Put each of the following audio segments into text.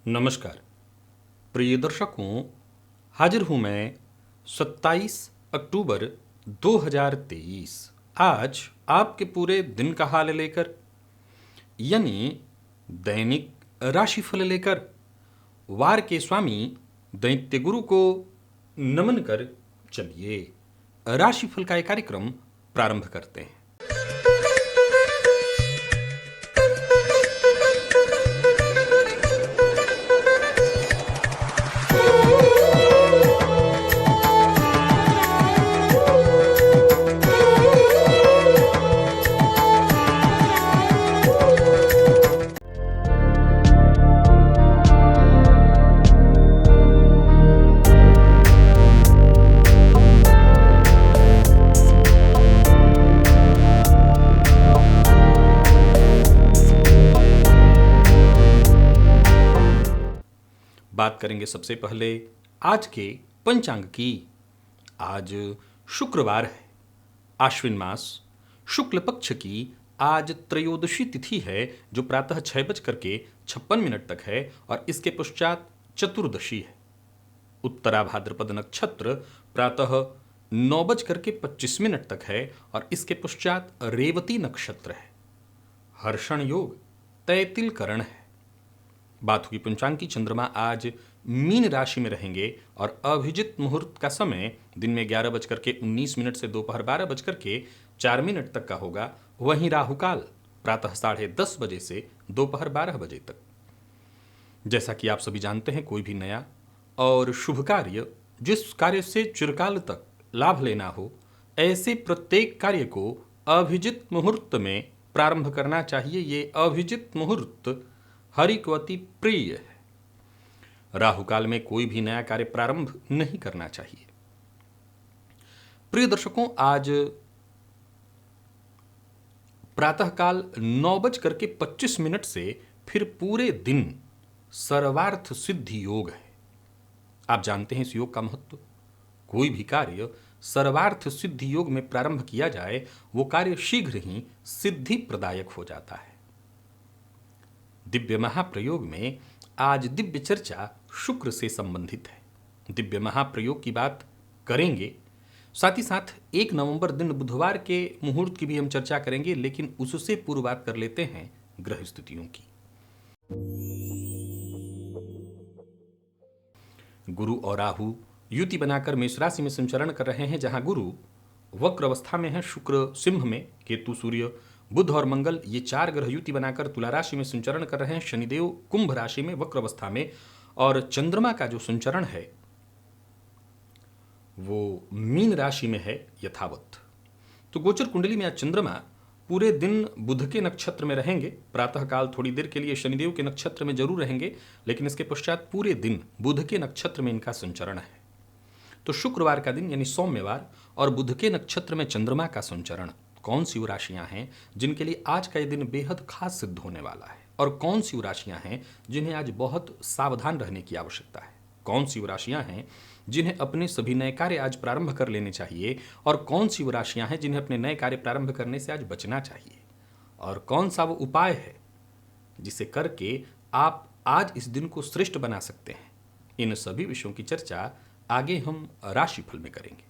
नमस्कार प्रिय दर्शकों, हाजिर हूं मैं 27 अक्टूबर 2023 आज आपके पूरे दिन का हाल लेकर, यानी दैनिक राशिफल लेकर वार के स्वामी दैत्य गुरु को नमन कर चलिए राशिफल का एक कार्यक्रम प्रारंभ करते हैं। बात करेंगे सबसे पहले आज के पंचांग की। आज शुक्रवार है, आश्विन मास शुक्ल पक्ष की आज त्रयोदशी तिथि है जो प्रातः 6:56 तक है और इसके पश्चात चतुर्दशी है। उत्तरा भाद्रपद नक्षत्र प्रातः 9:25 तक है और इसके पश्चात रेवती नक्षत्र है। हर्षण योग तैतिल करण है। बात हुई पंचांग की। चंद्रमा आज मीन राशि में रहेंगे और अभिजित मुहूर्त का समय दिन में 11:19 से दोपहर 12:04 तक का होगा। वहीं राहुकाल प्रातः 10:30 बजे से दोपहर 12 बजे तक। जैसा कि आप सभी जानते हैं, कोई भी नया और शुभ कार्य, जिस कार्य से चिरकाल तक लाभ लेना हो, ऐसे प्रत्येक कार्य को अभिजित मुहूर्त में प्रारंभ करना चाहिए। ये अभिजित मुहूर्त हरि को अति प्रिय है। राहुकाल में कोई भी नया कार्य प्रारंभ नहीं करना चाहिए। प्रिय दर्शकों, आज प्रातःकाल 9:25 से फिर पूरे दिन सर्वार्थ सिद्धि योग है। आप जानते हैं इस योग का महत्व। कोई भी कार्य सर्वार्थ सिद्धि योग में प्रारंभ किया जाए, वो कार्य शीघ्र ही सिद्धि प्रदायक हो जाता है। दिव्य महाप्रयोग में आज दिव्य चर्चा शुक्र से संबंधित है। दिव्य महाप्रयोग की बात करेंगे, साथ ही साथ 1 नवंबर दिन बुधवार के मुहूर्त की भी हम चर्चा करेंगे, लेकिन उससे पूर्व बात कर लेते हैं ग्रह स्थितियों की। गुरु और राहु युति बनाकर मेष राशि में संचरण कर रहे हैं, जहां गुरु वक्र अवस्था में है, शुक्र सिंह में, केतु सूर्य, बुध और मंगल ये 4 ग्रह युति बनाकर तुला राशि में संचरण कर रहे हैं। शनिदेव कुंभ राशि में वक्र अवस्था में, और चंद्रमा का जो संचरण है वो मीन राशि में है यथावत। तो गोचर कुंडली में आज चंद्रमा पूरे दिन बुध के नक्षत्र में रहेंगे। प्रातःकाल थोड़ी देर के लिए शनिदेव के नक्षत्र में जरूर रहेंगे, लेकिन इसके पश्चात पूरे दिन बुध के नक्षत्र में इनका संचरण है। तो शुक्रवार का दिन यानी सोमवार और बुध के नक्षत्र में चंद्रमा का संचरण। कौन सी वो राशियां हैं जिनके लिए आज का ये दिन बेहद खास सिद्ध होने वाला है, और कौन सी वो राशियां हैं जिन्हें आज बहुत सावधान रहने की आवश्यकता है। कौन सी वो राशियां हैं जिन्हें अपने सभी नए कार्य आज प्रारंभ कर लेने चाहिए, और कौन सी वो राशियां हैं जिन्हें अपने नए कार्य प्रारंभ करने से आज बचना चाहिए, और कौन सा वो उपाय है जिसे करके आप आज इस दिन को श्रेष्ठ बना सकते हैं। इन सभी विषयों की चर्चा आगे हम राशिफल में करेंगे।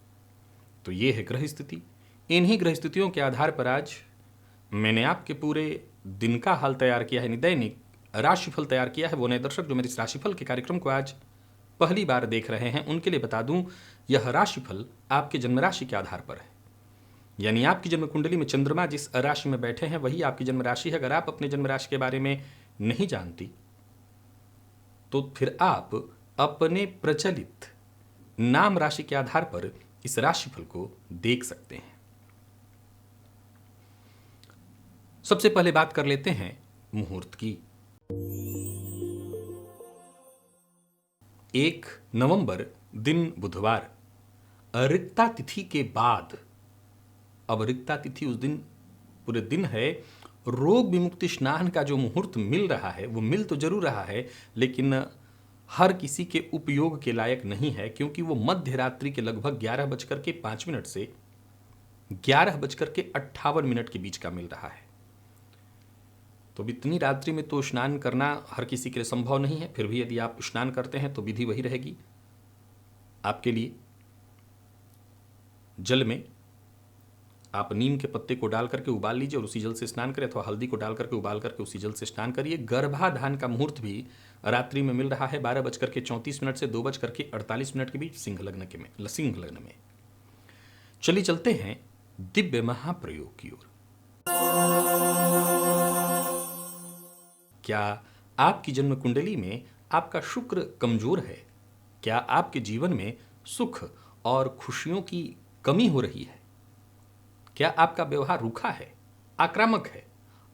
तो ये है ग्रह स्थिति। इन्हीं ग्रह स्थितियों के आधार पर आज मैंने आपके पूरे दिन का हाल तैयार किया है, दैनिक राशिफल तैयार किया है। वो नए दर्शक जो मेरे इस राशिफल के कार्यक्रम को आज पहली बार देख रहे हैं, उनके लिए बता दूं, यह राशिफल आपके जन्म राशि के आधार पर है। यानी आपकी जन्म कुंडली में चंद्रमा जिस राशि में बैठे हैं वही आपकी जन्म राशि है। अगर आप अपने जन्म राशि के बारे में नहीं जानती तो फिर आप अपने प्रचलित नाम राशि के आधार पर इस राशिफल को देख सकते हैं। सबसे पहले बात कर लेते हैं मुहूर्त की। 1 नवंबर दिन बुधवार, रिक्ता तिथि के बाद। अब रिक्ता तिथि उस दिन पूरे दिन है। रोग विमुक्ति स्नान का जो मुहूर्त मिल रहा है वो मिल तो जरूर रहा है, लेकिन हर किसी के उपयोग के लायक नहीं है, क्योंकि वो मध्य रात्रि के लगभग 11:05 से 11:58 के बीच का मिल रहा है। तो अब इतनी रात्रि में तो स्नान करना हर किसी के लिए संभव नहीं है, फिर भी यदि आप स्नान करते हैं तो विधि वही रहेगी आपके लिए। जल में आप नीम के पत्ते को डाल करके उबाल लीजिए और उसी जल से स्नान करें, अथवा हल्दी को डाल करके उबाल करके उसी जल से स्नान करिए। गर्भाधान का मुहूर्त भी रात्रि में मिल रहा है 12:34 से 2:48 के बीच सिंह लग्न में। चलिए चलते हैं दिव्य महाप्रयोग की ओर। क्या आपकी जन्म कुंडली में आपका शुक्र कमजोर है? क्या आपके जीवन में सुख और खुशियों की कमी हो रही है? क्या आपका व्यवहार रूखा है, आक्रामक है,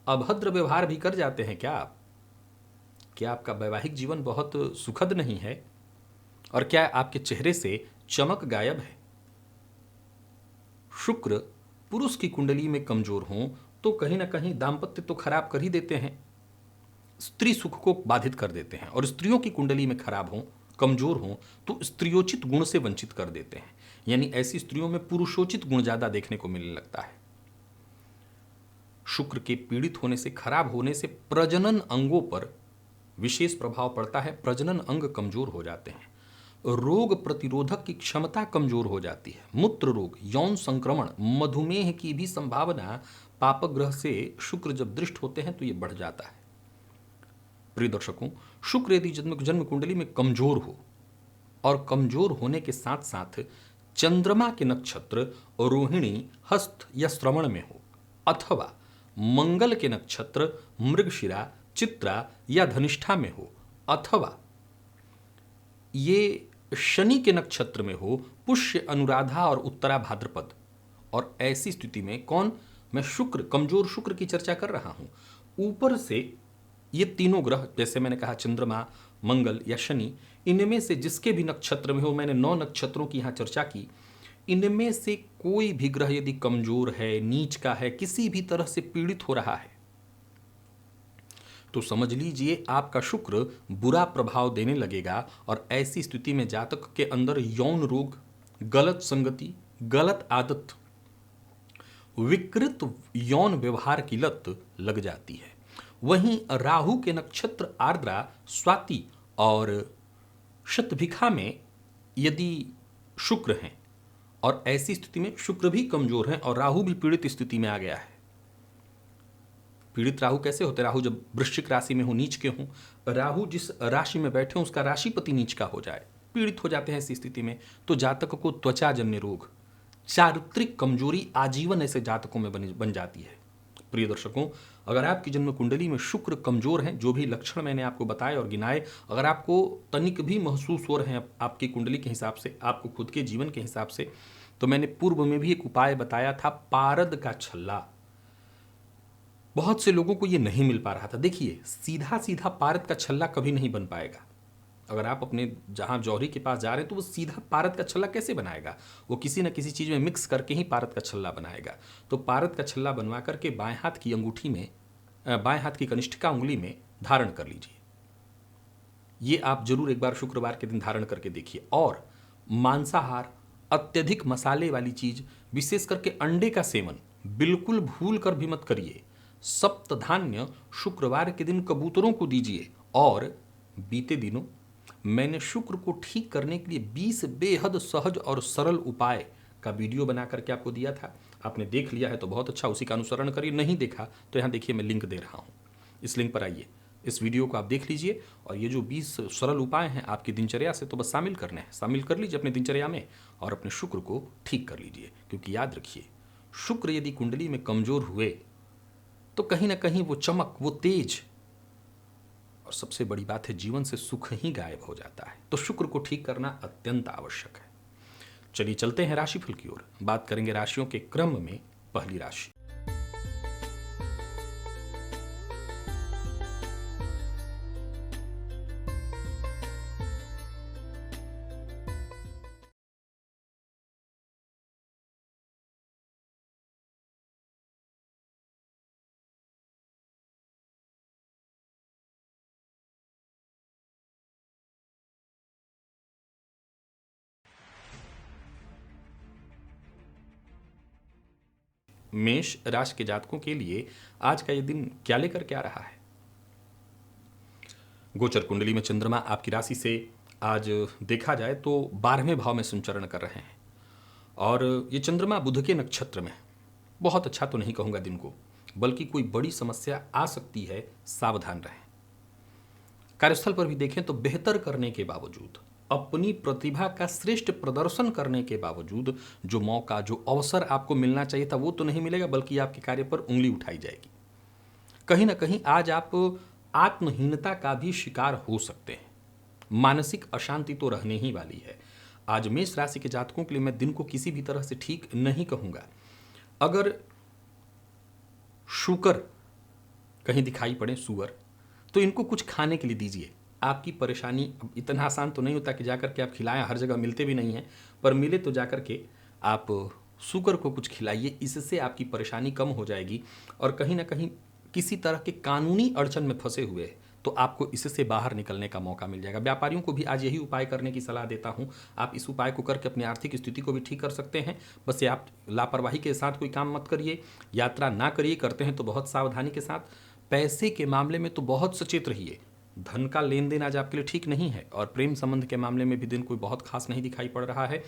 अभद्र व्यवहार भी कर जाते हैं क्या आप? क्या आपका वैवाहिक जीवन बहुत सुखद नहीं है? और क्या आपके चेहरे से चमक गायब है? शुक्र पुरुष की कुंडली में कमजोर हो तो कहीं ना कहीं दाम्पत्य तो खराब कर ही देते हैं, स्त्री सुख को बाधित कर देते हैं, और स्त्रियों की कुंडली में खराब हो, कमजोर हो तो स्त्रियोचित गुण से वंचित कर देते हैं। यानी ऐसी स्त्रियों में पुरुषोचित गुण ज्यादा देखने को मिलने लगता है। शुक्र के पीड़ित होने से, खराब होने से प्रजनन अंगों पर विशेष प्रभाव पड़ता है। प्रजनन अंग कमजोर हो जाते हैं, रोग प्रतिरोधक की क्षमता कमजोर हो जाती है, मूत्र रोग, यौन संक्रमण, मधुमेह की भी संभावना पापग्रह से शुक्र जब दृष्ट होते हैं तो ये बढ़ जाता है। प्रिय दर्शकों, शुक्र यदि जन्म कुंडली में कमजोर हो और कमजोर होने के साथ साथ चंद्रमा के नक्षत्र रोहिणी, हस्त या श्रवण में हो, अथवा मंगल के नक्षत्र मृगशिरा, चित्रा या धनिष्ठा में हो, अथवा ये शनि के नक्षत्र में हो, पुष्य, अनुराधा और उत्तरा भाद्रपद, और ऐसी स्थिति में मैं कमजोर शुक्र की चर्चा कर रहा हूं। ऊपर से ये तीनों ग्रह, जैसे मैंने कहा चंद्रमा, मंगल या शनि, इनमें से जिसके भी नक्षत्र में हो, मैंने 9 नक्षत्रों की यहां चर्चा की, इनमें से कोई भी ग्रह यदि कमजोर है, नीच का है, किसी भी तरह से पीड़ित हो रहा है, तो समझ लीजिए आपका शुक्र बुरा प्रभाव देने लगेगा। और ऐसी स्थिति में जातक के अंदर यौन रोग, गलत संगति, गलत आदत, विकृत यौन व्यवहार की लत लग जाती है। वहीं राहु के नक्षत्र आर्द्रा, स्वाति और शतभिखा में यदि शुक्र हैं, और ऐसी स्थिति में शुक्र भी कमजोर है और राहु भी पीड़ित स्थिति में आ गया है। पीड़ित राहु कैसे होते? राहु जब वृश्चिक राशि में हो, नीच के हो, राहु जिस राशि में बैठे हो उसका राशिपति नीच का हो जाए, पीड़ित हो जाते हैं ऐसी स्थिति में, तो जातक को त्वचा जन्य रोग, चारित्रिक कमजोरी आजीवन ऐसे जातकों में बन जाती है। प्रिय दर्शकों, अगर आपकी जन्म कुंडली में शुक्र कमजोर है, जो भी लक्षण मैंने आपको बताए और गिनाए, अगर आपको तनिक भी महसूस हो रहे हैं आपकी कुंडली के हिसाब से, आपको खुद के जीवन के हिसाब से, तो मैंने पूर्व में भी एक उपाय बताया था, पारद का छल्ला। बहुत से लोगों को यह नहीं मिल पा रहा था। देखिए, सीधा सीधा पारद का छल्ला कभी नहीं बन पाएगा। अगर आप अपने जहां जौहरी के पास जा रहे हैं तो वो सीधा पारद का छल्ला कैसे बनाएगा? वो किसी न किसी चीज में मिक्स करके ही पारद का छल्ला बनाएगा। तो पारद का छल्ला बनवा करके बाएं हाथ की अंगूठी में, बाएं हाथ की कनिष्ठिका उंगली में धारण कर लीजिए। ये आप जरूर एक बार शुक्रवार के दिन धारण करके देखिए। और मांसाहार, अत्यधिक मसाले वाली चीज, विशेष करके अंडे का सेवन बिल्कुल भूल कर भी मत करिए। सप्तधान्य शुक्रवार के दिन कबूतरों को दीजिए। और बीते दिनों मैंने शुक्र को ठीक करने के लिए 20 बेहद सहज और सरल उपाय का वीडियो बना करके आपको दिया था। आपने देख लिया है तो बहुत अच्छा, उसी का अनुसरण करिए। नहीं देखा तो यहाँ देखिए, मैं लिंक दे रहा हूँ, इस लिंक पर आइए, इस वीडियो को आप देख लीजिए। और ये जो 20 सरल उपाय हैं आपकी दिनचर्या से तो बस शामिल करने हैं, शामिल कर लीजिए अपने दिनचर्या में और अपने शुक्र को ठीक कर लीजिए। क्योंकि याद रखिए, शुक्र यदि कुंडली में कमजोर हुए तो कहीं ना कहीं वो चमक, वो तेज, और सबसे बड़ी बात है जीवन से सुख ही गायब हो जाता है। तो शुक्र को ठीक करना अत्यंत आवश्यक है। चलिए चलते हैं राशिफल की ओर। बात करेंगे राशियों के क्रम में। पहली राशि मेष राशि के जातकों के लिए आज का ये दिन क्या लेकर के आ रहा है? गोचर कुंडली में चंद्रमा आपकी राशि से आज देखा जाए तो 12वें भाव में संचरण कर रहे हैं और ये चंद्रमा बुध के नक्षत्र में है। बहुत अच्छा तो नहीं कहूँगा दिन को, बल्कि कोई बड़ी समस्या आ सकती है, सावधान रहें। कार्यस्थल पर भी देखें तो बेहतर करने के बावजूद, अपनी प्रतिभा का श्रेष्ठ प्रदर्शन करने के बावजूद जो मौका, जो अवसर आपको मिलना चाहिए था वो तो नहीं मिलेगा, बल्कि आपके कार्य पर उंगली उठाई जाएगी। कहीं ना कहीं आज आप आत्महीनता का भी शिकार हो सकते हैं। मानसिक अशांति तो रहने ही वाली है। आज मेष राशि के जातकों के लिए मैं दिन को किसी भी तरह से ठीक नहीं कहूंगा। अगर शुकर कहीं दिखाई पड़े, सुअर, तो इनको कुछ खाने के लिए दीजिए। आपकी परेशानी, अब इतना आसान तो नहीं होता कि जाकर के आप खिलाएं, हर जगह मिलते भी नहीं हैं, पर मिले तो जाकर के आप शुकर को कुछ खिलाइए। इससे आपकी परेशानी कम हो जाएगी और कहीं ना कहीं किसी तरह के कानूनी अड़चन में फंसे हुए हैं तो आपको इससे बाहर निकलने का मौका मिल जाएगा। व्यापारियों को भी आज यही उपाय करने की सलाह देता हूं। आप इस उपाय को करके अपनी आर्थिक स्थिति को भी ठीक कर सकते हैं। बस ये आप लापरवाही के साथ कोई काम मत करिए, यात्रा ना करिए, करते हैं तो बहुत सावधानी के साथ। पैसे के मामले में तो बहुत सचेत रहिए। धन का लेन देन आज आपके लिए ठीक नहीं है और प्रेम संबंध के मामले में भी दिन कोई बहुत खास नहीं दिखाई पड़ रहा है,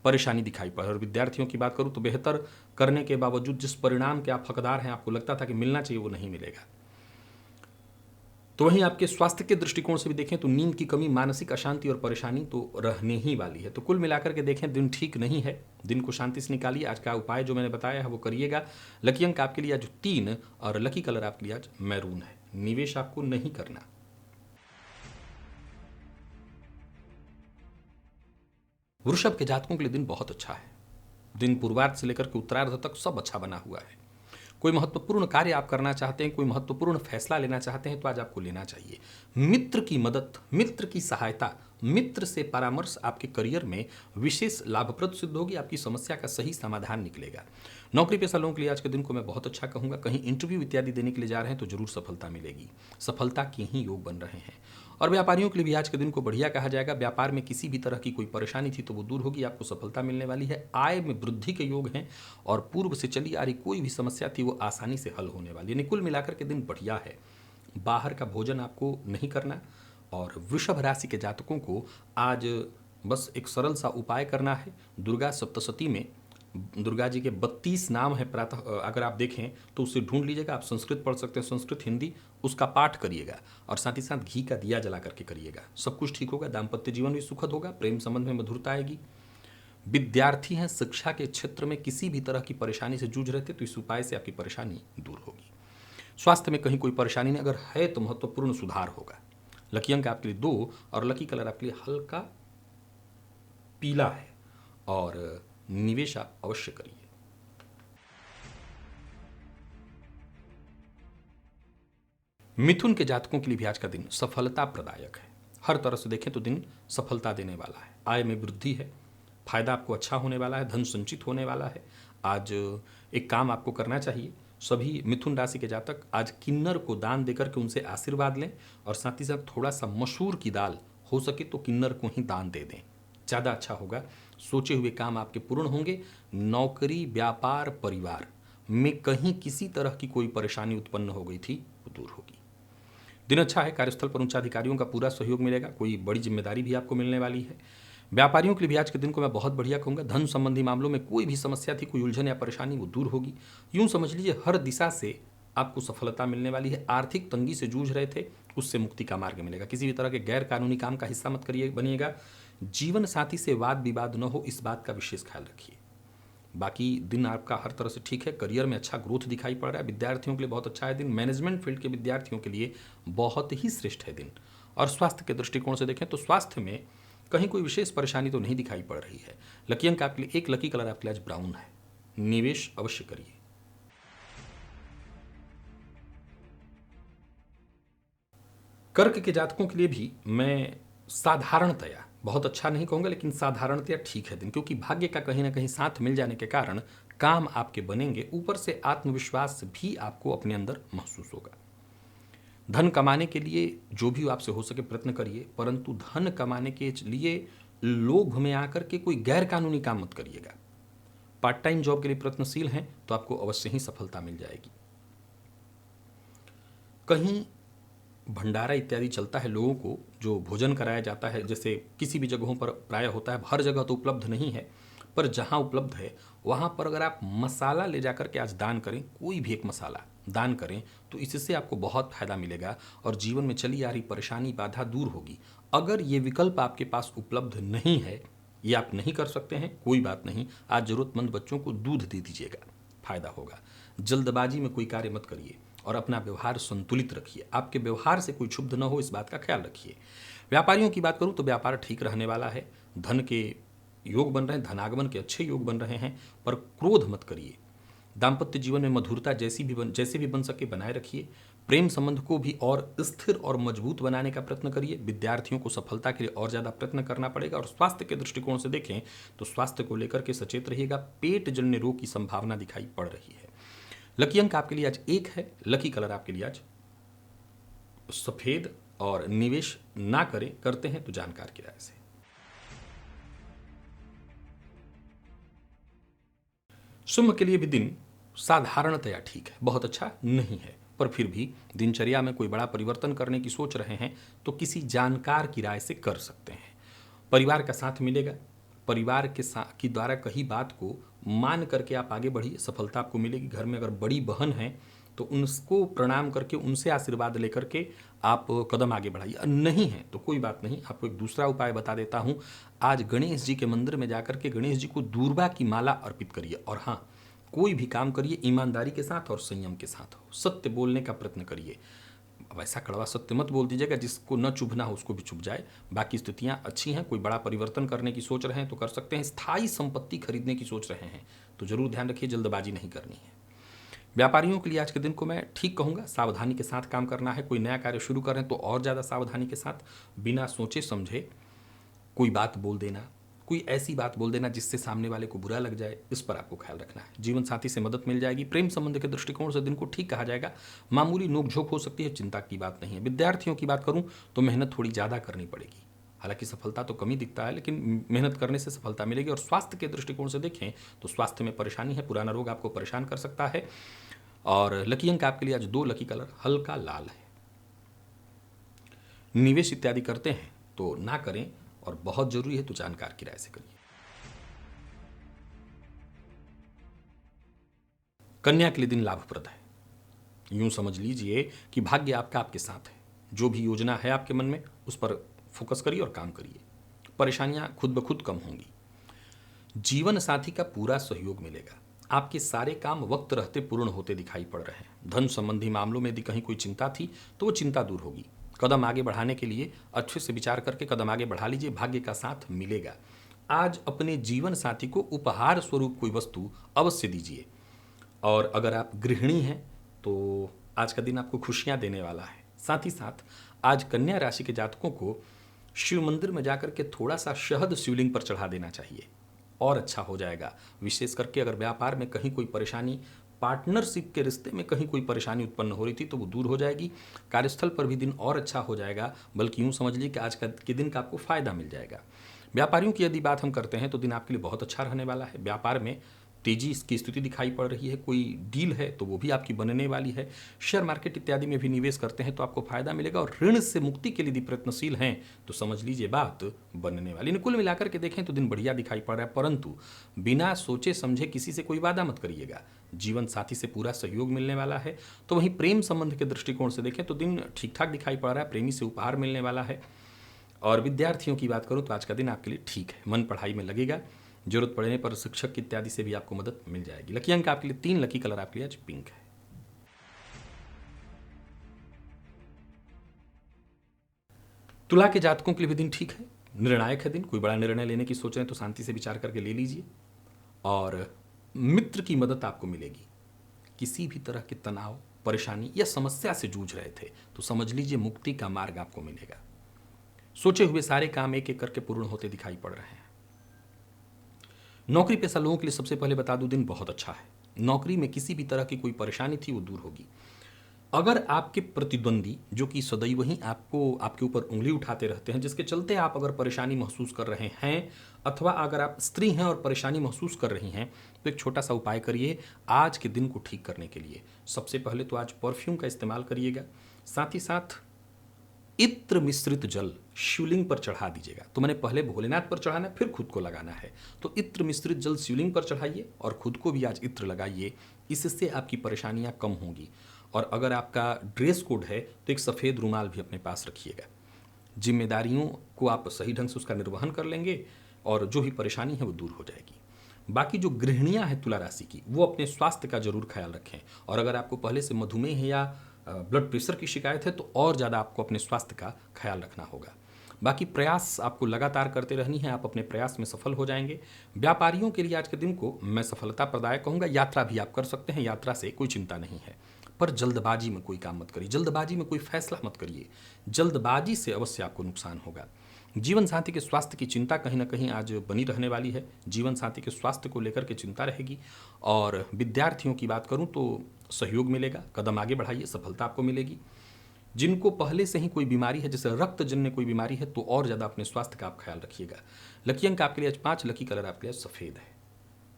परेशानी दिखाई पड़ रही है। और विद्यार्थियों की बात करूं तो बेहतर करने के बावजूद जिस परिणाम के आप हकदार हैं, आपको लगता था कि मिलना चाहिए, वो नहीं मिलेगा। तो वहीं आपके स्वास्थ्य के दृष्टिकोण से भी देखें तो नींद की कमी, मानसिक अशांति और परेशानी तो रहने ही वाली है। तो कुल मिलाकर के देखें, दिन ठीक नहीं है। दिन को शांति से निकालिए। आज का उपाय जो मैंने बताया है वो करिएगा। लकी अंक आपके लिए आज 3 और लकी कलर आपके लिए आज मैरून है। निवेश आपको नहीं करना। वृषभ के जातकों के लिए दिन बहुत अच्छा है। दिन पूर्वार्ध से लेकर के उत्तरार्ध तक सब अच्छा बना हुआ है। कोई महत्वपूर्ण कार्य आप करना चाहते हैं, कोई महत्वपूर्ण फैसला लेना चाहते हैं तो आज आपको लेना चाहिए। मित्र की मदद, मित्र की सहायता, मित्र से परामर्श आपके करियर में विशेष लाभप्रद सिद्ध होगी। आपकी समस्या का सही समाधान निकलेगा। नौकरी पेशा लोगों के लिए आज के दिन को मैं बहुत अच्छा कहूंगा। कहीं इंटरव्यू इत्यादि देने के लिए जा रहे हैं तो जरूर सफलता मिलेगी। सफलता के ही योग बन रहे हैं। और व्यापारियों के लिए भी आज के दिन को बढ़िया कहा जाएगा। व्यापार में किसी भी तरह की कोई परेशानी थी तो वो दूर होगी, आपको सफलता मिलने वाली है। आय में वृद्धि के योग हैं और पूर्व से चली आ रही कोई भी समस्या थी वो आसानी से हल होने वाली है। कुल मिलाकर के दिन बढ़िया है। बाहर का भोजन आपको नहीं करना। और वृषभ राशि के जातकों को आज बस एक सरल सा उपाय करना है। दुर्गा सप्तशती में दुर्गा जी के 32 नाम है। प्रातः अगर आप देखें तो उसे ढूंढ लीजिएगा। आप संस्कृत पढ़ सकते हैं, संस्कृत हिंदी, उसका पाठ करिएगा और साथ ही साथ घी का दिया जला करके करिएगा। सब कुछ ठीक होगा। दाम्पत्य जीवन भी सुखद होगा। प्रेम संबंध में मधुरता आएगी। विद्यार्थी हैं, शिक्षा के क्षेत्र में किसी भी तरह की परेशानी से जूझ रहे थे तो इस उपाय से आपकी परेशानी दूर होगी। स्वास्थ्य में कहीं कोई परेशानी नहीं, अगर है तो महत्वपूर्ण सुधार होगा। लकी अंक आपके लिए 2 और लकी कलर आपके लिए हल्का पीला है और निवेश आप अवश्य करिए। मिथुन के जातकों के लिए भी आज का दिन सफलता प्रदायक है। हर तरह से देखें तो दिन सफलता देने वाला है। आय में वृद्धि है, फायदा आपको अच्छा होने वाला है, धन संचित होने वाला है। आज एक काम आपको करना चाहिए। सभी मिथुन राशि के जातक आज किन्नर को दान देकर के उनसे आशीर्वाद लें और साथ ही साथ थोड़ा सा मसूर की दाल हो सके तो किन्नर को ही दान दे दें, ज़्यादा अच्छा होगा। सोचे हुए काम आपके पूर्ण होंगे। नौकरी, व्यापार, परिवार में कहीं किसी तरह की कोई परेशानी उत्पन्न हो गई थी वो दूर होगी। दिन अच्छा है। कार्यस्थल पर उच्चाधिकारियों का पूरा सहयोग मिलेगा। कोई बड़ी जिम्मेदारी भी आपको मिलने वाली है। व्यापारियों के लिए भी आज के दिन को मैं बहुत बढ़िया कहूँगा। धन संबंधी मामलों में कोई भी समस्या थी, कोई उलझन या परेशानी, वो दूर होगी। यूँ समझ लीजिए हर दिशा से आपको सफलता मिलने वाली है। आर्थिक तंगी से जूझ रहे थे, उससे मुक्ति का मार्ग मिलेगा। किसी भी तरह के गैर कानूनी काम का हिस्सा मत करिए बनिएगा। जीवन साथी से वाद विवाद न हो, इस बात का विशेष ख्याल रखिए। बाकी दिन आपका हर तरह से ठीक है। करियर में अच्छा ग्रोथ दिखाई पड़ रहा है। विद्यार्थियों के लिए बहुत अच्छा है दिन। मैनेजमेंट फील्ड के विद्यार्थियों के लिए बहुत ही श्रेष्ठ है दिन। और स्वास्थ्य के दृष्टिकोण से देखें तो स्वास्थ्य में कहीं कोई विशेष परेशानी तो नहीं दिखाई पड़ रही है। लकी अंक आपके लिए 1, लकी कलर आपके लिए आज ब्राउन है। निवेश अवश्य करिए। कर्क के जातकों के लिए भी मैं साधारणतया, बहुत अच्छा नहीं कहूंगा लेकिन साधारणतया ठीक है दिन, क्योंकि भाग्य का कहीं ना कहीं साथ मिल जाने के कारण काम आपके बनेंगे। ऊपर से आत्मविश्वास भी आपको अपने अंदर महसूस होगा। धन कमाने के लिए जो भी आपसे हो सके प्रयत्न करिए, परंतु धन कमाने के लिए लोभ में आकर के कोई गैर कानूनी काम मत करिएगा। पार्ट टाइम जॉब के लिए प्रयत्नशील हैं तो आपको अवश्य ही सफलता मिल जाएगी। कहीं भंडारा इत्यादि चलता है, लोगों को जो भोजन कराया जाता है, जैसे किसी भी जगहों पर प्राय होता है, हर जगह तो उपलब्ध नहीं है, पर जहाँ उपलब्ध है वहाँ पर अगर आप मसाला ले जाकर के आज दान करें, कोई भी एक मसाला दान करें, तो इससे आपको बहुत फायदा मिलेगा और जीवन में चली आ रही परेशानी बाधा दूर होगी। अगर ये विकल्प आपके पास उपलब्ध नहीं है, ये आप नहीं कर सकते हैं, कोई बात नहीं, आज ज़रूरतमंद बच्चों को दूध दे दीजिएगा, फायदा होगा। जल्दबाजी में कोई कार्य मत करिए और अपना व्यवहार संतुलित रखिए, आपके व्यवहार से कोई क्षुब्ध न हो, इस बात का ख्याल रखिए। व्यापारियों की बात करूं तो व्यापार ठीक रहने वाला है, धन के योग बन रहे हैं, धनागमन के अच्छे योग बन रहे हैं, पर क्रोध मत करिए। दाम्पत्य जीवन में मधुरता जैसे भी बन सके बनाए रखिए। प्रेम संबंध को भी और स्थिर और मजबूत बनाने का प्रयत्न करिए। विद्यार्थियों को सफलता के लिए और ज़्यादा प्रयत्न करना पड़ेगा। और स्वास्थ्य के दृष्टिकोण से देखें तो स्वास्थ्य को लेकर के सचेत रहिएगा, पेट जन्य रोग की संभावना दिखाई पड़ रही है। लकी अंक आपके लिए आज 1 है, लकी कलर आपके लिए आज सफेद, और निवेश ना करें, करते हैं तो जानकार की राय से। सिंह के लिए भी दिन साधारणतया ठीक है, बहुत अच्छा नहीं है, पर फिर भी दिनचर्या में कोई बड़ा परिवर्तन करने की सोच रहे हैं तो किसी जानकार की राय से कर सकते हैं। परिवार का साथ मिलेगा, परिवार के साथ की द्वारा कही बात को मान करके आप आगे बढ़िए, सफलता आपको मिलेगी। घर में अगर बड़ी बहन है तो उनको प्रणाम करके उनसे आशीर्वाद लेकर के आप कदम आगे बढ़ाइए। नहीं है तो कोई बात नहीं, आपको एक दूसरा उपाय बता देता हूँ। आज गणेश जी के मंदिर में जाकर के गणेश जी को दूर्वा की माला अर्पित करिए। और हाँ, कोई भी काम करिए ईमानदारी के साथ और संयम के साथ हो, सत्य बोलने का प्रयत्न करिए। वैसा कड़वा सत्य मत बोल दीजिएगा जिसको न चुभना हो उसको भी चुभ जाए। बाकी स्थितियां अच्छी हैं, कोई बड़ा परिवर्तन करने की सोच रहे हैं तो कर सकते हैं। स्थायी संपत्ति खरीदने की सोच रहे हैं तो जरूर ध्यान रखिए, जल्दबाजी नहीं करनी है। व्यापारियों के लिए आज के दिन को मैं ठीक कहूँगा, सावधानी के साथ काम करना है। कोई नया कार्य शुरू करें तो और ज़्यादा सावधानी के साथ, बिना सोचे समझे कोई बात बोल देना, कोई ऐसी बात बोल देना जिससे सामने वाले को बुरा लग जाए, इस पर आपको ख्याल रखना है। जीवन साथी से मदद मिल जाएगी। प्रेम संबंध के दृष्टिकोण से दिन को ठीक कहा जाएगा। मामूली नोकझोंक हो सकती है, चिंता की बात नहीं है। विद्यार्थियों की बात करूं तो मेहनत थोड़ी ज़्यादा करनी पड़ेगी। हालांकि सफलता तो कम ही दिखता है, लेकिन मेहनत करने से सफलता मिलेगी। और स्वास्थ्य के दृष्टिकोण से देखें तो स्वास्थ्य में परेशानी है, पुराना रोग आपको परेशान कर सकता है। और लकी अंक आपके लिए आज 2, लकी कलर हल्का लाल है। निवेश इत्यादि करते हैं तो ना करें, और बहुत जरूरी है तो जानकार की राय से करिए। कन्या के लिए दिन लाभप्रद है। यूं समझ लीजिए कि भाग्य आपका आपके साथ है। जो भी योजना है आपके मन में उस पर फोकस करिए और काम करिए। परेशानियां खुद ब खुद कम होंगी। जीवन साथी का पूरा सहयोग मिलेगा। आपके सारे काम वक्त रहते पूर्ण होते दिखाई पड़ रहे हैं। धन संबंधी मामलों में यदि कहीं कोई चिंता थी तो वो चिंता दूर होगी। कदम आगे बढ़ाने के लिए अच्छे से विचार करके कदम आगे बढ़ा लीजिए, भाग्य का साथ मिलेगा। आज अपने जीवन साथी को उपहार स्वरूप कोई वस्तु अवश्य दीजिए। और अगर आप गृहिणी हैं तो आज का दिन आपको खुशियां देने वाला है। साथ ही साथ आज कन्या राशि के जातकों को शिव मंदिर में जाकर के थोड़ा सा शहद शिवलिंग पर चढ़ा देना चाहिए और अच्छा हो जाएगा। विशेष करके अगर व्यापार में कहीं कोई परेशानी, पार्टनरशिप के रिश्ते में कहीं कोई परेशानी उत्पन्न हो रही थी तो वो दूर हो जाएगी। कार्यस्थल पर भी दिन और अच्छा हो जाएगा, बल्कि यूँ समझ लीजिए कि आज के दिन का आपको फायदा मिल जाएगा। व्यापारियों की यदि बात हम करते हैं तो दिन आपके लिए बहुत अच्छा रहने वाला है। व्यापार में तेजी की स्थिति दिखाई पड़ रही है। कोई डील है तो वो भी आपकी बनने वाली है। शेयर मार्केट इत्यादि में भी निवेश करते हैं तो आपको फायदा मिलेगा। और ऋण से मुक्ति के लिए यदि प्रयत्नशील हैं तो समझ लीजिए बात बनने वाली। कुल मिलाकर के देखें तो दिन बढ़िया दिखाई पड़ रहा है, परंतु बिना सोचे समझे किसी से कोई वादा मत करिएगा। जीवन साथी से पूरा सहयोग मिलने वाला है। तो वहीं प्रेम संबंध के दृष्टिकोण से देखें तो दिन ठीक ठाक दिखाई पड़ रहा है। प्रेमी से उपहार मिलने वाला है। और विद्यार्थियों की बात करूं तो आज का दिन आपके लिए ठीक है, मन पढ़ाई में लगेगा। जरूरत पड़ने पर शिक्षक इत्यादि से भी आपको मदद मिल जाएगी। लकी अंक आपके लिए 3, लकी कलर आपके लिए आज पिंक है। तुला के जातकों के लिए भी दिन ठीक है, निर्णायक है दिन। कोई बड़ा निर्णय लेने की सोच रहे हैं तो शांति से विचार करके ले लीजिए। और मित्र की मदद आपको मिलेगी। किसी भी तरह के तनाव, परेशानी या समस्या से जूझ रहे थे तो समझ लीजिए मुक्ति का मार्ग आपको मिलेगा। सोचे हुए सारे काम एक एक करके पूर्ण होते दिखाई पड़ रहे हैं। नौकरी पेशा लोगों के लिए सबसे पहले बता दूं दिन बहुत अच्छा है। नौकरी में किसी भी तरह की कोई परेशानी थी वो दूर होगी। अगर आपके प्रतिद्वंदी जो कि सदैव ही आपके ऊपर उंगली उठाते रहते हैं, जिसके चलते आप अगर परेशानी महसूस कर रहे हैं, अथवा अगर आप स्त्री हैं और परेशानी महसूस कर रही हैं तो एक छोटा सा उपाय करिए आज के दिन को ठीक करने के लिए। सबसे पहले तो आज परफ्यूम का इस्तेमाल करिएगा। साथ ही साथ इत्र मिश्रित जल शिवलिंग पर चढ़ा दीजिएगा। तो मैंने पहले भोलेनाथ पर चढ़ाना है, फिर खुद को लगाना है। तो इत्र मिश्रित जल शिवलिंग पर चढ़ाइए और खुद को भी आज इत्र लगाइए। इससे आपकी परेशानियां कम होंगी। और अगर आपका ड्रेस कोड है तो एक सफ़ेद रुमाल भी अपने पास रखिएगा। जिम्मेदारियों को आप सही ढंग से उसका निर्वहन कर लेंगे और जो भी परेशानी है वो दूर हो जाएगी। बाकी जो गृहिणियां हैं तुला राशि की, वो अपने स्वास्थ्य का जरूर ख्याल रखें। और अगर आपको पहले से मधुमेह या ब्लड प्रेशर की शिकायत है तो और ज़्यादा आपको अपने स्वास्थ्य का ख्याल रखना होगा। बाकी प्रयास आपको लगातार करते रहनी है, आप अपने प्रयास में सफल हो जाएंगे। व्यापारियों के लिए आज के दिन को मैं सफलता प्रदायक कहूँगा। यात्रा भी आप कर सकते हैं, यात्रा से कोई चिंता नहीं है। पर जल्दबाजी में कोई काम मत करिए, जल्दबाजी में कोई फैसला मत करिए, जल्दबाजी से अवश्य आपको नुकसान होगा। जीवन साथी के स्वास्थ्य की चिंता कहीं ना कहीं आज बनी रहने वाली है। जीवन साथी के स्वास्थ्य को लेकर के चिंता रहेगी। और विद्यार्थियों की बात करूं तो सहयोग मिलेगा, कदम आगे बढ़ाइए, सफलता आपको मिलेगी। जिनको पहले से ही कोई बीमारी है, जैसे रक्तजन्य कोई बीमारी है, तो और ज़्यादा अपने स्वास्थ्य का आप ख्याल रखिएगा। लकी अंक आपके लिए आज 5, लकी कलर आपके लिए सफ़ेद है।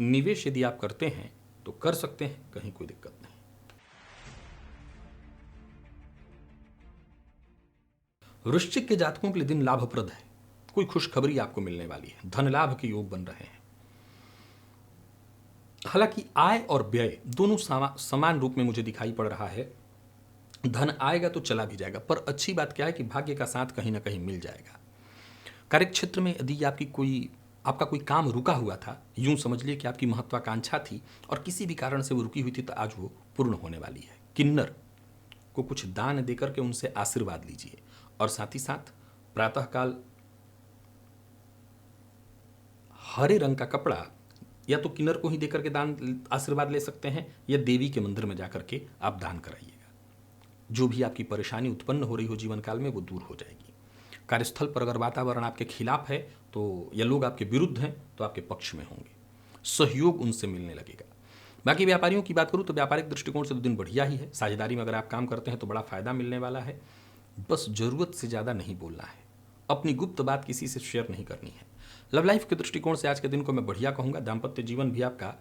निवेश यदि आप करते हैं तो कर सकते हैं, कहीं कोई दिक्कत नहीं। वृश्चिक के जातकों के लिए दिन लाभप्रद है। कोई खुशखबरी आपको मिलने वाली है, धन लाभ के योग बन रहे हैं। हालांकि आय और व्यय दोनों समान रूप में मुझे दिखाई पड़ रहा है। धन आएगा तो चला भी जाएगा, पर अच्छी बात क्या है कि भाग्य का साथ कहीं ना कहीं मिल जाएगा। कार्यक्षेत्र में यदि आपका कोई काम रुका हुआ था, यूं समझ लिए कि आपकी महत्वाकांक्षा थी और किसी भी कारण से वो रुकी हुई थी, तो आज वो पूर्ण होने वाली है। किन्नर को कुछ दान देकर के उनसे आशीर्वाद लीजिए। और साथ ही साथ प्रातःकाल हरे रंग का कपड़ा या तो किन्नर को ही देकर के दान आशीर्वाद ले सकते हैं, या देवी के मंदिर में जाकर के आप दान कराइएगा। जो भी आपकी परेशानी उत्पन्न हो रही हो जीवन काल में, वो दूर हो जाएगी। कार्यस्थल पर अगर वातावरण आपके खिलाफ है तो, या लोग आपके विरुद्ध हैं, तो आपके पक्ष में होंगे, सहयोग उनसे मिलने लगेगा। बाकी व्यापारियों की बात करूं तो व्यापारिक दृष्टिकोण से तो दिन बढ़िया ही है। साझेदारी में अगर आप काम करते हैं तो बड़ा फायदा मिलने वाला है। बस जरूरत से ज़्यादा नहीं बोलना है, अपनी गुप्त बात किसी से शेयर नहीं करनी है। लव लाइफ के दृष्टिकोण से आज के दिन को मैं बढ़िया कहूँगा। दाम्पत्य जीवन भी आपका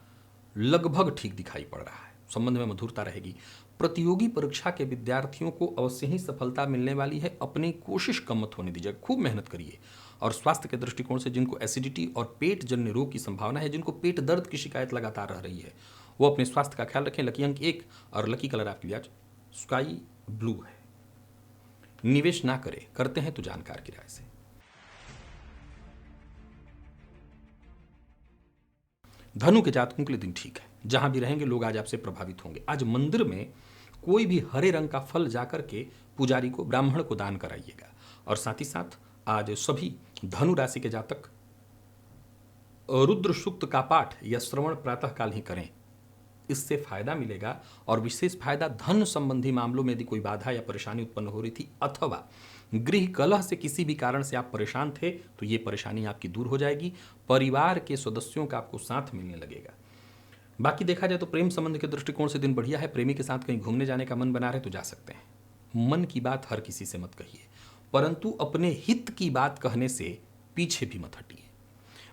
लगभग ठीक दिखाई पड़ रहा है, संबंध में मधुरता रहेगी। प्रतियोगी परीक्षा के विद्यार्थियों को अवश्य ही सफलता मिलने वाली है। अपनी कोशिश कम मत होने दीजिए, खूब मेहनत करिए। और स्वास्थ्य के दृष्टिकोण से जिनको एसिडिटी और पेट जन्य रोग की संभावना है, जिनको पेट दर्द की शिकायत लगातार रह रही है, वो अपने स्वास्थ्य का ख्याल रखें। लकी अंक 1 और लकी कलर आपके लिए आज स्काई ब्लू है। निवेश ना करें, करते हैं तो जानकार की राय से। धनु के जातकों के लिए दिन ठीक है। जहां भी रहेंगे लोग आज आपसे प्रभावित होंगे। आज मंदिर में कोई भी हरे रंग का फल जाकर के पुजारी को, ब्राह्मण को दान कराइएगा। और साथ ही साथ आज सभी धनु राशि के जातक रुद्र सूक्त का पाठ या श्रवण प्रातःकाल ही करें, इससे फायदा मिलेगा। और विशेष फायदा धन संबंधी मामलों में यदि कोई बाधा या परेशानी उत्पन्न हो रही थी, अथवा गृह कलह से किसी भी कारण से आप परेशान थे, तो ये परेशानी आपकी दूर हो जाएगी। परिवार के सदस्यों का आपको साथ मिलने लगेगा। बाकी देखा जाए तो प्रेम संबंध के दृष्टिकोण से दिन बढ़िया है। प्रेमी के साथ कहीं घूमने जाने का मन बना रहे तो जा सकते हैं। मन की बात हर किसी से मत कहिए, परंतु अपने हित की बात कहने से पीछे भी मत हटिए।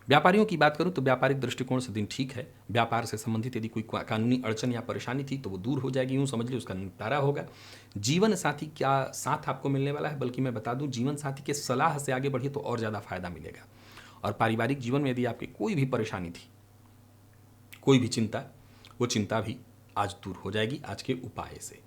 व्यापारियों की बात करूं तो व्यापारिक दृष्टिकोण से दिन ठीक है। व्यापार से संबंधित यदि कोई कानूनी अड़चन या परेशानी थी तो वो दूर हो जाएगी, यूं समझ लीजिए उसका निपटारा होगा। जीवन साथी क्या साथ आपको मिलने वाला है, बल्कि मैं बता दूं जीवन साथी के सलाह से आगे बढ़िए तो और ज़्यादा फायदा मिलेगा। और पारिवारिक जीवन में यदि आपकी कोई भी परेशानी थी, कोई भी चिंता, वो चिंता भी आज दूर हो जाएगी आज के उपाय से।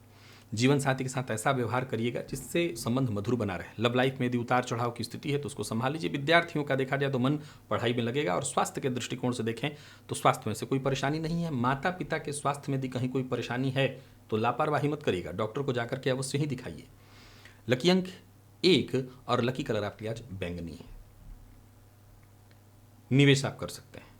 जीवन साथी के साथ ऐसा व्यवहार करिएगा जिससे संबंध मधुर बना रहे। लव लाइफ में यदि उतार चढ़ाव की स्थिति है तो उसको संभाल लीजिए। विद्यार्थियों का देखा जाए तो मन पढ़ाई में लगेगा। और स्वास्थ्य के दृष्टिकोण से देखें तो स्वास्थ्य में से कोई परेशानी नहीं है। माता पिता के स्वास्थ्य में यदि कहीं कोई परेशानी है तो लापरवाही मत करिएगा, डॉक्टर को जाकर के अवश्य ही दिखाइए। लकी अंक 1 और लकी कलर आपके आज बैंगनी है। निवेश आप कर सकते हैं।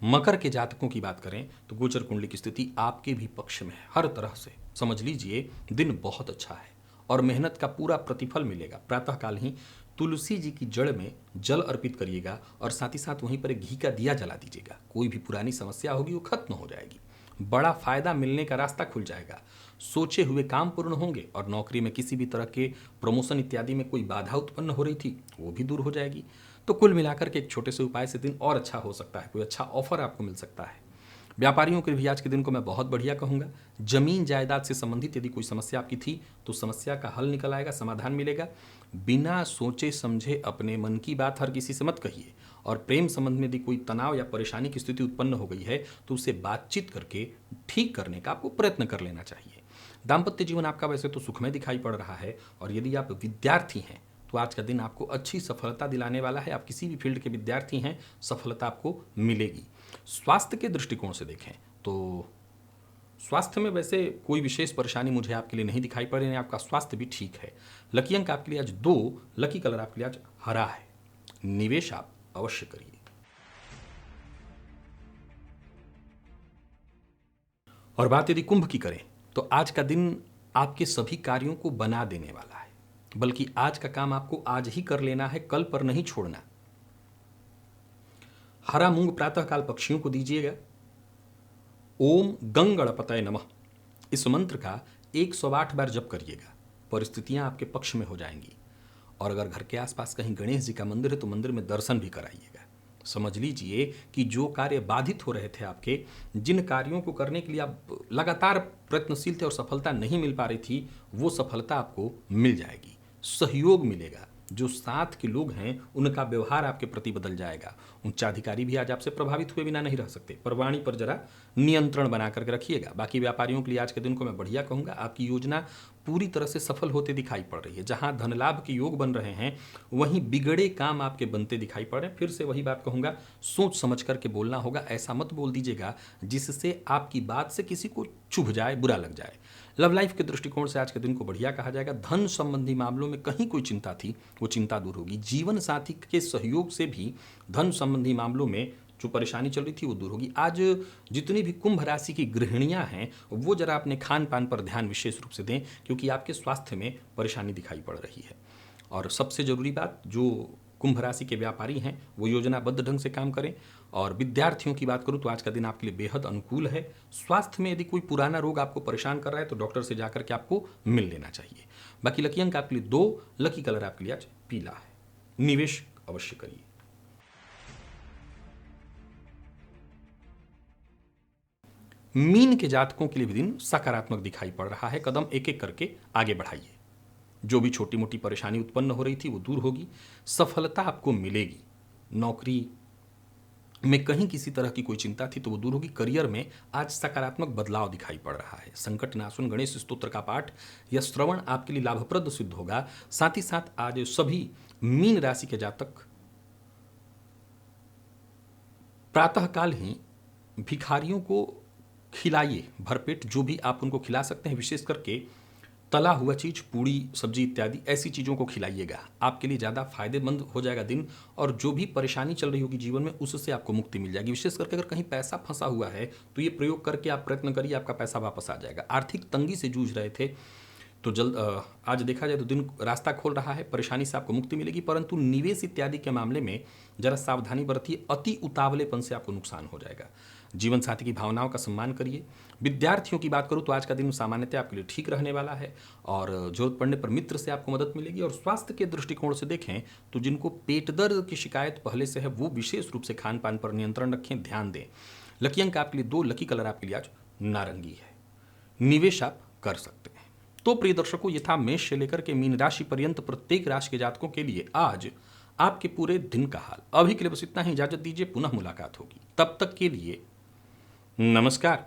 मकर के जातकों की बात करें तो गोचर कुंडली की स्थिति आपके भी पक्ष में है। हर तरह से समझ लीजिए दिन बहुत अच्छा है और मेहनत का पूरा प्रतिफल मिलेगा। प्रातःकाल ही तुलसी जी की जड़ में जल अर्पित करिएगा और साथ ही साथ वहीं पर एक घी का दिया जला दीजिएगा। कोई भी पुरानी समस्या होगी वो खत्म हो जाएगी, बड़ा फायदा मिलने का रास्ता खुल जाएगा। सोचे हुए काम पूर्ण होंगे और नौकरी में किसी भी तरह के प्रमोशन इत्यादि में कोई बाधा उत्पन्न हो रही थी वो भी दूर हो जाएगी। तो कुल मिलाकर के एक छोटे से उपाय से दिन और अच्छा हो सकता है, कोई अच्छा ऑफर आपको मिल सकता है। व्यापारियों के भी आज के दिन को मैं बहुत बढ़िया कहूँगा। जमीन जायदाद से संबंधित यदि कोई समस्या आपकी थी तो समस्या का हल निकल आएगा, समाधान मिलेगा। बिना सोचे समझे अपने मन की बात हर किसी से मत कहिए। और प्रेम संबंध में यदि कोई तनाव या परेशानी की स्थिति उत्पन्न हो गई है तो उसे बातचीत करके ठीक करने का आपको प्रयत्न कर लेना चाहिए। दाम्पत्य जीवन आपका वैसे तो सुखमय दिखाई पड़ रहा है, और यदि आप विद्यार्थी हैं तो आज का दिन आपको अच्छी सफलता दिलाने वाला है। आप किसी भी फील्ड के विद्यार्थी हैं, सफलता आपको मिलेगी। स्वास्थ्य के दृष्टिकोण से देखें तो स्वास्थ्य में वैसे कोई विशेष परेशानी मुझे आपके लिए नहीं दिखाई पड़ रही है, आपका स्वास्थ्य भी ठीक है। लकी अंक आपके लिए आज 2, लकी कलर आपके लिए आज हरा है। निवेश आप अवश्य करिए। और बात यदि कुंभ की करें तो आज का दिन आपके सभी कार्यों को बना देने वाला है, बल्कि आज का काम आपको आज ही कर लेना है, कल पर नहीं छोड़ना। हरा मूंग प्रातःकाल पक्षियों को दीजिएगा। ओम गंगणपतये नमः इस मंत्र का 108 बार जप करिएगा, परिस्थितियां आपके पक्ष में हो जाएंगी। और अगर घर के आसपास कहीं गणेश जी का मंदिर है तो मंदिर में दर्शन भी कराइएगा। समझ लीजिए कि जो कार्य बाधित हो रहे थे आपके, जिन कार्यों को करने के लिए आप लगातार प्रयत्नशील थे और सफलता नहीं मिल पा रही थी, वो सफलता आपको मिल जाएगी। सहयोग मिलेगा। जो साथ के लोग हैं उनका व्यवहार आपके प्रति बदल जाएगा। उच्चाधिकारी भी आज आपसे प्रभावित हुए बिना नहीं रह सकते। पर वाणी पर जरा नियंत्रण बना करके रखिएगा। बाकी व्यापारियों के लिए आज के दिन को मैं बढ़िया कहूँगा। आपकी योजना पूरी तरह से सफल होते दिखाई पड़ रही है। जहां धन लाभ के योग बन रहे हैं वहीं बिगड़े काम आपके बनते दिखाई पड़ रहे हैं। फिर से वही बात कहूँगा, सोच समझ करके बोलना होगा। ऐसा मत बोल दीजिएगा जिससे आपकी बात से किसी को चुभ जाए, बुरा लग जाए। लव लाइफ के दृष्टिकोण से आज के दिन को बढ़िया कहा जाएगा। धन संबंधी मामलों में कहीं कोई चिंता थी वो चिंता दूर होगी। जीवन साथी के सहयोग से भी धन संबंधी मामलों में जो परेशानी चल रही थी वो दूर होगी। आज जितनी भी कुंभ राशि की गृहिणियां हैं वो जरा अपने खान पान पर ध्यान विशेष रूप से दें, क्योंकि आपके स्वास्थ्य में परेशानी दिखाई पड़ रही है। और सबसे जरूरी बात, जो कुंभ राशि के व्यापारी हैं वो योजनाबद्ध ढंग से काम करें। और विद्यार्थियों की बात करूं तो आज का दिन आपके लिए बेहद अनुकूल है। स्वास्थ्य में यदि कोई पुराना रोग आपको परेशान कर रहा है तो डॉक्टर से जाकर के आपको मिल लेना चाहिए। बाकी लकी अंक आपके लिए 2, लकी कलर आपके लिए आज पीला है। निवेश अवश्य करिए। मीन के जातकों के लिए भी दिन सकारात्मक दिखाई पड़ रहा है। कदम एक एक करके आगे बढ़ाइए। जो भी छोटी मोटी परेशानी उत्पन्न हो रही थी वो दूर होगी। सफलता आपको मिलेगी। नौकरी में कहीं किसी तरह की कोई चिंता थी तो वो दूर होगी। करियर में आज सकारात्मक बदलाव दिखाई पड़ रहा है। संकट नाशन गणेश स्तोत्र का पाठ या श्रवण आपके लिए लाभप्रद सिद्ध होगा। साथ ही साथ आज सभी मीन राशि के जातक प्रातःकाल ही भिखारियों को खिलाइए भरपेट, जो भी आप उनको खिला सकते हैं। विशेष करके तला हुआ चीज, पूड़ी सब्जी इत्यादि ऐसी चीज़ों को खिलाइएगा। आपके लिए ज़्यादा फायदेमंद हो जाएगा दिन। और जो भी परेशानी चल रही होगी जीवन में उससे आपको मुक्ति मिल जाएगी। विशेष करके अगर कहीं पैसा फंसा हुआ है तो ये प्रयोग करके आप प्रयत्न करिए, आपका पैसा वापस आ जाएगा। आर्थिक तंगी से जूझ रहे थे तो जल्द आज देखा जाए तो दिन रास्ता खोल रहा है, परेशानी से आपको मुक्ति मिलेगी। परंतु निवेश इत्यादि के मामले में जरा सावधानी बरतिए। अति उतावलेपन से आपको नुकसान हो जाएगा। जीवन साथी की भावनाओं का सम्मान करिए। विद्यार्थियों की बात करूं तो आज का दिन सामान्यतः आपके लिए ठीक रहने वाला है और जरूरत पड़ने पर मित्र से आपको मदद मिलेगी। और स्वास्थ्य के दृष्टिकोण से देखें तो जिनको पेट दर्द की शिकायत पहले से है वो विशेष रूप से खान पान पर नियंत्रण रखें, ध्यान दें। लकी अंक आपके लिए 2, लकी कलर आपके लिए आज नारंगी है। निवेश आप कर सकते हैं। तो प्रिय दर्शकों, ये था मेष से लेकर के मीन राशि पर्यंत प्रत्येक राशि के जातकों के लिए आज आपके पूरे दिन का हाल। अभी के लिए बस इतना ही, इजाजत दीजिए, पुनः मुलाकात होगी। तब तक के लिए नमस्कार।